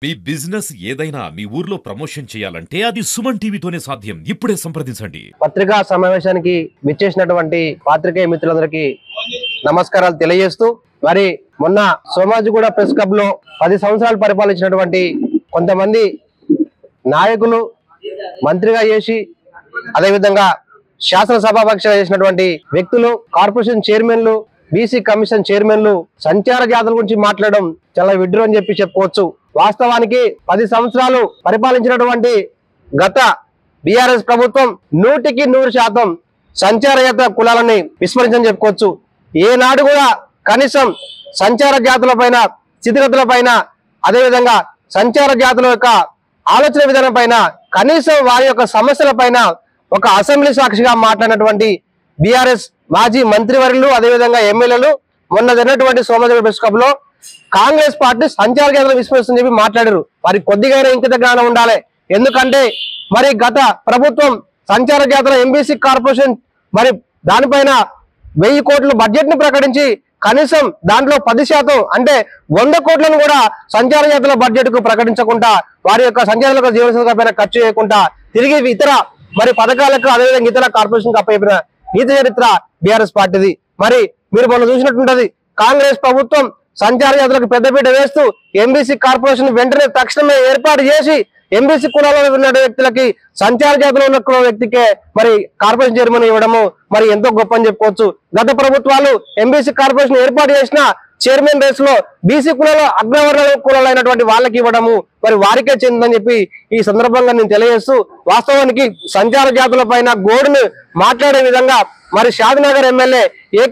మీ business ఏదైనా మీ ఊర్లో promotion చేయాలంటే అది సుమన్ టీవీతోనే సాధ్యం. ఇప్పుడే సంప్రదించండి. పత్రికా సమావేశానికి విచ్చేసినటువంటి పాత్రికేయ మిత్రులందరికీ నమస్కారాలు తెలియజేస్తూ, మరి మొన్న సోమాజిగూడ ప్రెస్ క్లబ్ లో 10 సంవత్సరాలు పరిపాలించినటువంటి కొంతమంది నాయకులు మంత్రిగా చేసి అదేవిధంగా శాసనసభాపక్షంగా చేసినటువంటి వ్యక్తులు, కార్పొరేషన్ చైర్మన్లు, బీసీ కమిషన్ చైర్మన్లు సంచార జాతుల గురించి మాట్లాడడం చాలా విడ్డూరం అని చెప్పి చెప్పుకోవచ్చు. వాస్తవానికి 10 సంవత్సరాలు పరిపాలించినటువంటి గత బీఆర్ఎస్ ప్రభుత్వం 100% సంచార జాతుల కులాలని విస్మరించని చెప్పుకోవచ్చు. ఏనాడు కూడా కనీసం సంచార జాతుల పైన, స్థితిగతుల పైన, అదేవిధంగా సంచార జాతుల యొక్క ఆలోచన విధానం పైన, కనీసం వారి యొక్క సమస్యల పైన ఒక అసెంబ్లీ సాక్షిగా మాట్లాడినటువంటి బీఆర్ఎస్ మాజీ మంత్రివర్యులు, అదేవిధంగా ఎమ్మెల్యేలు మొన్న జరిగినటువంటి సోమాజిగూడ ప్రెస్ క్లబ్ లో కాంగ్రెస్ పార్టీ సంచార జాతులను విస్మరిస్తుందని చెప్పి మాట్లాడారు. వారికి కొద్దిగా ఇంకిత జ్ఞానం ఉండాలి. ఎందుకంటే మరి గత ప్రభుత్వం సంచార జాతుల ఎంబీసీ కార్పొరేషన్ మరి దానిపైన 1000 కోట్ల బడ్జెట్ ని ప్రకటించి కనీసం దాంట్లో 10% అంటే 100 కోట్లను కూడా సంచార జాతుల బడ్జెట్ కు ప్రకటించకుండా, వారి యొక్క సంచార జీవన పైన ఖర్చు చేయకుండా తిరిగి ఇతర మరి పథకాలకు, అదేవిధంగా ఇతర కార్పొరేషన్ అప్పయిన నీతి చరిత్ర బీఆర్ఎస్ పార్టీది. మరి మీరు మొన్న చూసినట్టుంటది, కాంగ్రెస్ ప్రభుత్వం సంచార జాతులకు పెద్దపీట వేస్తూ ఎంబీసీ కార్పొరేషన్ వెంటనే తక్షణమే ఏర్పాటు చేసి ఎంబీసీ కులాలలో ఉన్న వ్యక్తులకి, సంచార జాతులో ఉన్న వ్యక్తికే మరి కార్పొరేషన్ చైర్మన్ ఇవ్వడము మరి ఎంతో గొప్ప అని చెప్పుకోవచ్చు. గత ప్రభుత్వాలు ఎంబీసీ కార్పొరేషన్ ఏర్పాటు చేసిన చైర్మన్ రేస్ లో బీసీ కులాలు, అగ్రవర్ణ కులాలు అయినటువంటి వాళ్ళకి ఇవ్వడము మరి వారికే చెందని చెప్పి ఈ సందర్భంగా నేను తెలియజేస్తూ, వాస్తవానికి సంచార జాతుల పైన గోడును మాట్లాడే విధంగా మరి షాద్నగర్ ఎమ్మెల్యే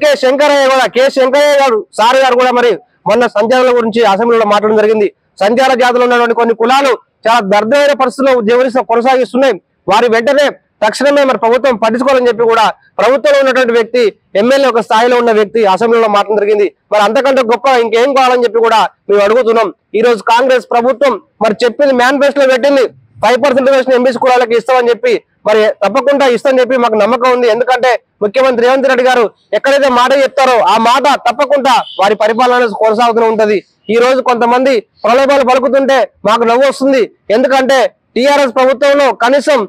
కే శంకరయ్య గారు సార్ గారు కూడా మరి మొన్న సంచారాల గురించి అసెంబ్లీలో మాట్లాడడం జరిగింది. సంచార జాతులు ఉన్నటువంటి కొన్ని కులాలు చాలా దర్దమైన పరిస్థితుల్లో జీవన కొనసాగిస్తున్నాయి. వారి వెంటనే తక్షణమే మరి ప్రభుత్వం పట్టించుకోవాలని చెప్పి కూడా ప్రభుత్వంలో ఉన్నటువంటి వ్యక్తి, ఎమ్మెల్యే ఒక స్థాయిలో ఉన్న వ్యక్తి అసెంబ్లీలో మాట్లాడడం జరిగింది. మరి అంతకంటే గొప్ప ఇంకేం కావాలని చెప్పి కూడా మేము అడుగుతున్నాం. ఈ రోజు కాంగ్రెస్ ప్రభుత్వం మరి చెప్పింది, మేనిఫెస్టోలో పెట్టింది 5% ఎంబీసీ కులాలకు ఇస్తామని చెప్పి, మరి తప్పకుండా ఇస్తామని చెప్పి మాకు నమ్మకం ఉంది. ఎందుకంటే ముఖ్యమంత్రి రేవంత్ రెడ్డి గారు ఎక్కడైతే మాట చెప్తారో ఆ మాట తప్పకుండా వారి పరిపాలన కొనసాగుతూ ఉంటది. ఈ రోజు కొంతమంది ప్రలోభాలు పలుకుతుంటే మాకు నవ్వు వస్తుంది. ఎందుకంటే టీఆర్ఎస్ ప్రభుత్వంలో కనీసం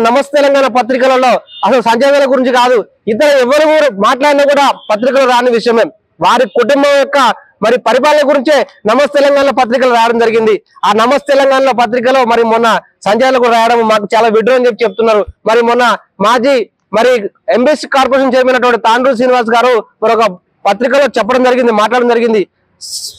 నమస్తే తెలంగాణ పత్రికలలో అసలు సంచారాల గురించి కాదు, ఇతర ఎవరు మాట్లాడినా కూడా పత్రికలు రాని విషయమే. వారి కుటుంబం యొక్క మరి పరిపాలన గురించే నమస్తే తెలంగాణ పత్రికలు రాయడం జరిగింది. ఆ నమస్తే తెలంగాణ పత్రికలో మరి మొన్న సంచారాలకు రాయడం మాకు చాలా విడ్డూరం అని చెప్పి చెప్తున్నారు. మరి మొన్న మాజీ మరి ఎంబీసీ కార్పొరేషన్ చైర్మన్ అయినటువంటి తాండ్రు శ్రీనివాస్ గారు మరి ఒక పత్రికలో చెప్పడం జరిగింది, మాట్లాడడం జరిగింది.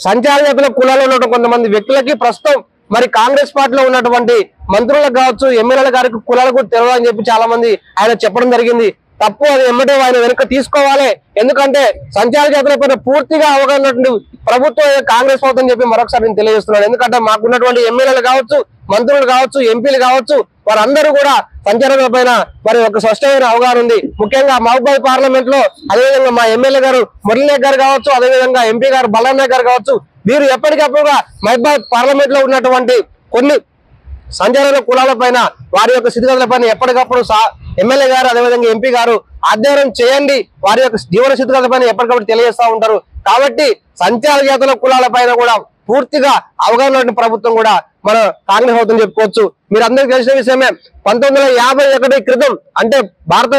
సంచార జాతుల కులాల్లో ఉన్న కొంతమంది వ్యక్తులకి ప్రస్తుతం మరి కాంగ్రెస్ పార్టీలో ఉన్నటువంటి మంత్రులకు కావచ్చు, ఎమ్మెల్యేల గారికి కులాలకు తెలియదు అని చెప్పి చాలా మంది ఆయన చెప్పడం జరిగింది. తప్పు, అది ఎమ్మటే ఆయన వెనుక తీసుకోవాలి. ఎందుకంటే సంచార జాతుల పైన పూర్తిగా అవగాహన ప్రభుత్వం కాంగ్రెస్ ప్రభుత్వం చెప్పి మరొకసారి నేను తెలియజేస్తున్నాను. ఎందుకంటే మాకున్నటువంటి ఎమ్మెల్యేలు కావచ్చు, మంత్రులు కావచ్చు, ఎంపీలు కావచ్చు, వారందరూ కూడా సంచారాల పైన మరి ఒక స్పష్టమైన అవగాహన ఉంది. ముఖ్యంగా మహబూబాబాద్ పార్లమెంట్ లో అదేవిధంగా మా ఎమ్మెల్యే గారు మురళీనాయక్ గారు కావచ్చు, అదేవిధంగా ఎంపీ గారు బల్లానాయక్ గారు కావచ్చు, వీరు ఎప్పటికప్పుడుగా మహబూబాబాద్ పార్లమెంట్ లో ఉన్నటువంటి కొన్ని సంచార కులాల పైన, వారి యొక్క స్థితిగతుల పైన ఎప్పటికప్పుడు ఎమ్మెల్యే గారు అదేవిధంగా ఎంపీ గారు అధ్యయనం చేయండి. వారి యొక్క జీవన స్థితిగతుల పైన ఎప్పటికప్పుడు తెలియజేస్తూ ఉంటారు. కాబట్టి సంచార జాతుల కులాల పైన కూడా పూర్తిగా అవగాహన ప్రభుత్వం కూడా మన కాంగ్రెస్ ప్రభుత్వం చెప్పుకోవచ్చు. మీరు అందరికీ తెలిసిన విషయమే, 1951 క్రితం అంటే భారత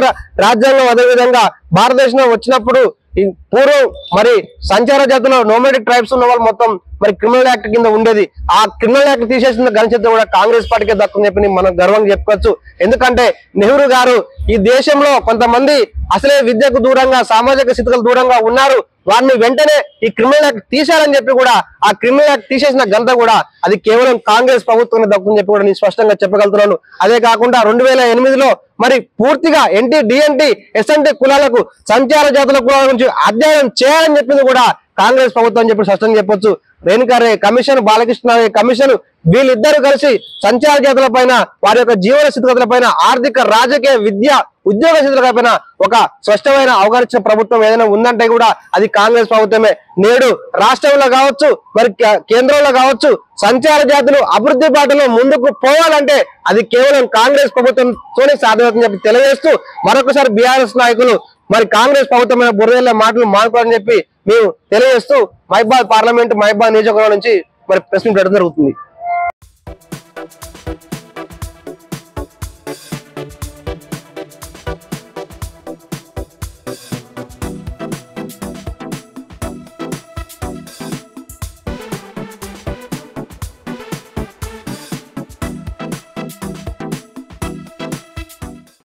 రాజ్యాంగం అదేవిధంగా భారతదేశంలో వచ్చినప్పుడు ఈ పూర్వం మరి సంచార జాతుల్లో నోమాడిక్ ట్రైబ్స్ ఉన్న వాళ్ళు మొత్తం మరి క్రిమినల్ యాక్ట్ కింద ఉండేది. ఆ క్రిమినల్ యాక్ట్ తీసేసిన ఘనత కూడా కాంగ్రెస్ పార్టీకే దక్కుని చెప్పి మనం గర్వంగా చెప్పుకోవచ్చు. ఎందుకంటే నెహ్రూ గారు ఈ దేశంలో కొంతమంది అసలే విద్యకు దూరంగా, సామాజిక స్థితిగతులకు దూరంగా ఉన్నారు, వారిని వెంటనే ఈ క్రిమినల్ యాక్ట్ తీసేయాలని చెప్పి కూడా ఆ క్రిమినల్ యాక్ట్ తీసేసిన ఘనత కూడా అది కేవలం కాంగ్రెస్ ప్రభుత్వాన్ని దక్కుని చెప్పి కూడా నేను స్పష్టంగా చెప్పగలుగుతున్నాను. అదే కాకుండా 2008లో మరి పూర్తిగా ఎన్టీ, డిఎన్టీ, ఎస్ఎన్టీ కులాలకు, సంచార జాతుల కులాల గురించి అధ్యయనం చేయాలని చెప్పింది కూడా కాంగ్రెస్ ప్రభుత్వం చెప్పి స్పష్టంగా చెప్పొచ్చు. రేణుకారే కమిషన్, బాలకృష్ణ కమిషన్, వీళ్ళిద్దరూ కలిసి సంచార జాతుల పైన, వారి యొక్క జీవన స్థితిగతుల పైన, ఆర్థిక, రాజకీయ, విద్య, ఉద్యోగ స్థితుల పైన ఒక స్పష్టమైన అవగాహన ప్రభుత్వం ఏదైనా ఉందంటే కూడా అది కాంగ్రెస్ ప్రభుత్వమే. నేడు రాష్ట్రంలో కావచ్చు, మరి కేంద్రంలో కావచ్చు, సంచార జాతులు అభివృద్ధి బాటలో ముందుకు పోవాలంటే అది కేవలం కాంగ్రెస్ ప్రభుత్వంతోనే సాధ్యమవుతుందని చెప్పి తెలియజేస్తూ, మరొకసారి బీఆర్ఎస్ నాయకులు మరి కాంగ్రెస్ ప్రభుత్వమైన బుర్రల మాటలు మానుకోవాలని చెప్పి మేము తెలియజేస్తూ మహబూబాబాద్ పార్లమెంట్, మహబూబాబాద్ నియోజకవర్గం నుంచి మరి ప్రెస్ మీట్ పెట్టడం జరుగుతుంది.